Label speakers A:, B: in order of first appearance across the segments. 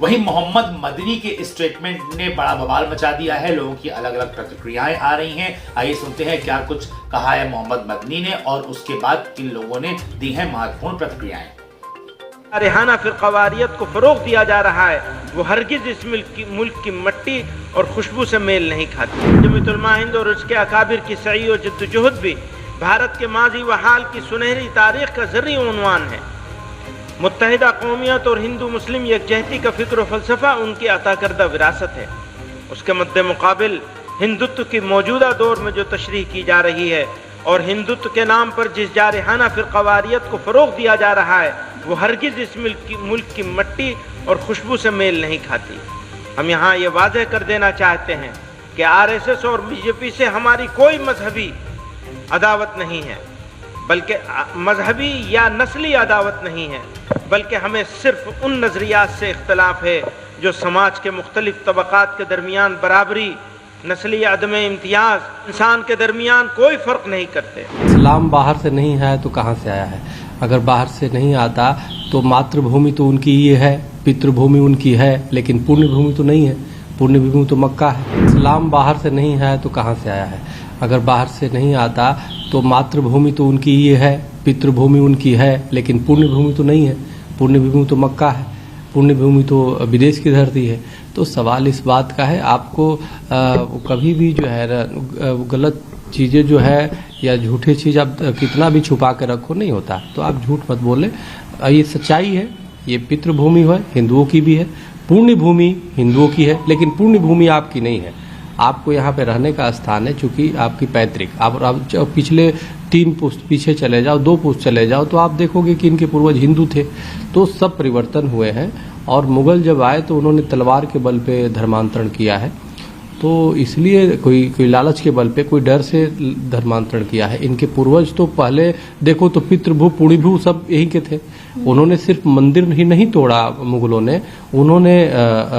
A: वहीं मोहम्मद मदनी के स्टेटमेंट ने बड़ा बवाल मचा दिया है। लोगों की अलग अलग प्रतिक्रियाएं आ रही हैं। आइए सुनते हैं क्या कुछ कहा है मोहम्मद मदनी ने और उसके बाद किन लोगों ने दी है महत्वपूर्ण प्रतिक्रियाएं।
B: रेहाना फिरकावारियत को फरोग दिया जा रहा है, वो हरगिज इस मुल्क की मिट्टी और खुशबू से मेल नहीं खाती। जमीयत उलमा हिंद और उसके अकाबिर की सही और जद्दोजहद भी भारत के माजी व हाल की सुनहरी तारीख का ज़रिए उन्वान है। मुत्तहिदा कौमियत और हिंदू मुस्लिम यकजहती का फिक्र व फलसफा उनकी अता करदा विरासत है। उसके मद्दे मुकाबिल हिंदुत्व की मौजूदा दौर में जो तशरीह की जा रही है और हिंदुत्व के नाम पर जिस जारहाना फिरकावारियत को फरोग दिया जा रहा है, वो हरगिज इस मुल्क की मिट्टी और खुशबू से मेल नहीं खाती। हम यहाँ ये वाज़ेह कर देना चाहते हैं कि आरएसएस और बीजेपी से हमारी कोई मजहबी अदावत नहीं है, बल्कि मजहबी या नस्ली अदावत नहीं है, बल्कि हमें सिर्फ उन नज़रियात से इख्तलाफ है जो समाज के मुख्तलिफ तबक़ात के दरमियान बराबरी, नस्ली अदम इम्तियाज, इंसान के दरमियान कोई फ़र्क नहीं करते।
C: इस्लाम बाहर से नहीं आया तो कहाँ से आया है? अगर बाहर से नहीं आता तो मातृभूमि तो उनकी ये है, पितृभूमि उनकी है, लेकिन पुण्य भूमि तो नहीं है। पुण्य भूमि तो मक्का है। इस्लाम बाहर से नहीं आया तो कहाँ से आया है? अगर बाहर से नहीं आता तो मातृभूमि तो उनकी ये है, पितृभूमि उनकी है, लेकिन पुण्य भूमि तो नहीं है। पुण्य भूमि तो मक्का है। पुण्य भूमि तो विदेश की धरती है। तो सवाल इस बात का है, आपको कभी भी जो है गलत चीज़ें जो है या झूठे चीज़ आप कितना भी छुपा के रखो नहीं होता, तो आप झूठ मत बोले। ये सच्चाई है, ये पितृभूमि है, हिंदुओं की भी है। पुण्य भूमि हिंदुओं की है, लेकिन पुण्य भूमि आपकी नहीं है। आपको यहाँ पे रहने का स्थान है, चूंकि आपकी पैतृक। आप पिछले 3 पुश्त पीछे चले जाओ, 2 पुश्त चले जाओ, तो आप देखोगे कि इनके पूर्वज हिंदू थे। तो सब परिवर्तन हुए हैं, और मुगल जब आए तो उन्होंने तलवार के बल पे धर्मांतरण किया है। तो इसलिए कोई लालच के बल पे, कोई डर से धर्मांतरण किया है। इनके पूर्वज तो पहले देखो तो पितृभू पुण्यभू सब यही के थे। उन्होंने सिर्फ मंदिर ही नहीं तोड़ा मुगलों ने, उन्होंने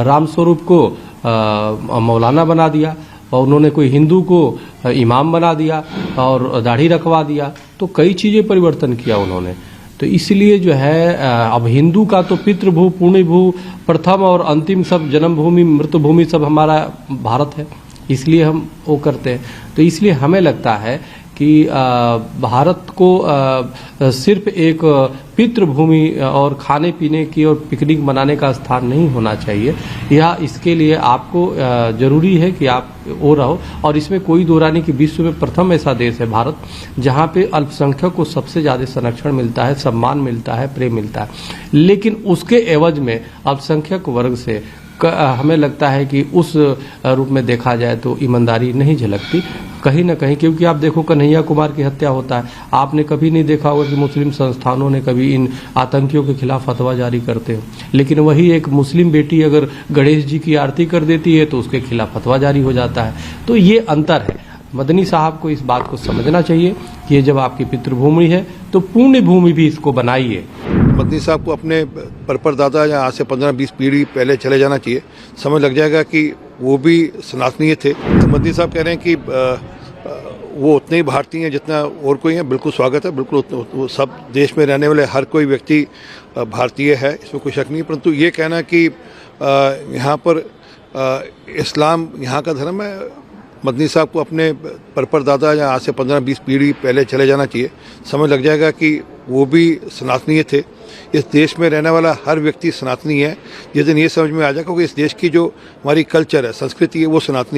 C: राम स्वरूप को मौलाना बना दिया, और उन्होंने कोई हिंदू को इमाम बना दिया और दाढ़ी रखवा दिया। तो कई चीज़ें परिवर्तन किया उन्होंने। तो इसलिए जो है अब हिंदू का तो पितृभू पुण्यभू प्रथम और अंतिम सब जन्मभूमि मृतभूमि सब हमारा भारत है, इसलिए हम वो करते हैं। तो इसलिए हमें लगता है कि भारत को सिर्फ एक पितृभूमि और खाने पीने की और पिकनिक मनाने का स्थान नहीं होना चाहिए। यह इसके लिए आपको जरूरी है कि आप वो रहो। और इसमें कोई दो रानी कि विश्व में प्रथम ऐसा देश है भारत, जहाँ पे अल्पसंख्यक को सबसे ज़्यादा संरक्षण मिलता है, सम्मान मिलता है, प्रेम मिलता है। लेकिन उसके एवज में अल्पसंख्यक वर्ग से हमें लगता है कि उस रूप में देखा जाए तो ईमानदारी नहीं झलकती कहीं ना कहीं। क्योंकि आप देखो कन्हैया कुमार की हत्या होता है, आपने कभी नहीं देखा होगा कि मुस्लिम संस्थानों ने कभी इन आतंकियों के खिलाफ फतवा जारी करते हो। लेकिन वही एक मुस्लिम बेटी अगर गणेश जी की आरती कर देती है तो उसके खिलाफ फतवा जारी हो जाता है। तो ये अंतर है। मदनी साहब को इस बात को समझना चाहिए कि ये जब आपकी पितृभूमि है तो पुण्य भूमि भी इसको बनाइए।
D: मदनी साहब को अपने परदादा या आज से 15-20 पीढ़ी पहले चले जाना चाहिए। समझ लग जाएगा कि वो भी सनातनीय थे। तो मदनी साहब कह रहे हैं कि वो उतने ही भारतीय हैं जितना और कोई है। बिल्कुल स्वागत है, बिल्कुल वो सब देश में रहने वाले हर कोई व्यक्ति भारतीय है, इसमें कोई शक नहीं। परंतु ये कहना कि यहाँ पर इस्लाम यहाँ का धर्म है, मदनी साहब को अपने परदादा या आज से 15-20 पीढ़ी पहले चले जाना चाहिए। समझ लग जाएगा कि वो भी सनातनीय थे। इस देश में रहने वाला हर व्यक्ति सनातनी है। जिस दिन ये समझ में आ जाएगा कि इस देश की जो हमारी कल्चर है, संस्कृति है, वो सनातनी